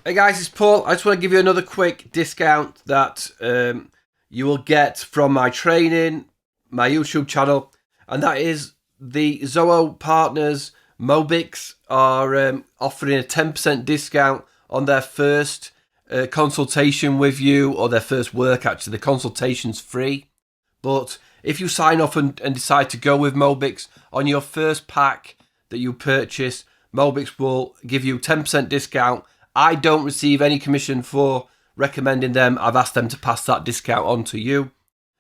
Hey guys, it's Paul. I just want to give you another quick discount that you will get from my training, my YouTube channel, and that is the Zoho partners. Mobix are offering a 10% discount on their first consultation with you, or their first work. Actually, the consultation's free, but if you sign up and decide to go with Mobix on your first pack that you purchase, Mobix will give you 10% discount. I don't receive any commission for recommending them. I've asked them to pass that discount on to you.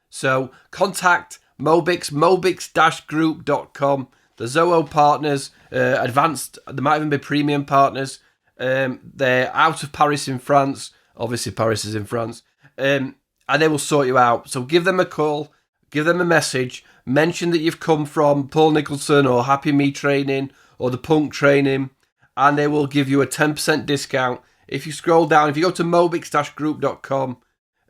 So contact Mobix, mobix-group.com. The Zoho partners, advanced, they might even be premium partners. They're out of Paris in France. Obviously, Paris is in France. And they will sort you out. So give them a call, give them a message, mention that you've come from Paul Nicholson or Happy Me Training or the Punk Training, and they will give you a 10% discount. If you scroll down, if you go to mobix-group.com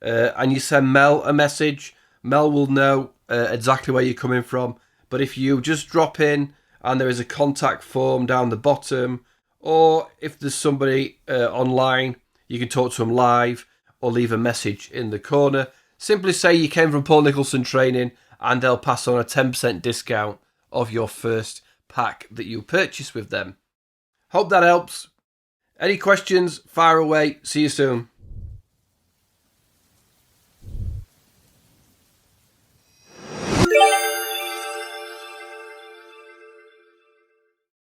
and you send Mel a message, Mel will know exactly where you're coming from. But if you just drop in and there is a contact form down the bottom, or if there's somebody online, you can talk to them live or leave a message in the corner. Simply say you came from Paul Nicholson Training and they'll pass on a 10% discount of your first pack that you purchase with them. Hope that helps. Any questions, fire away. See you soon.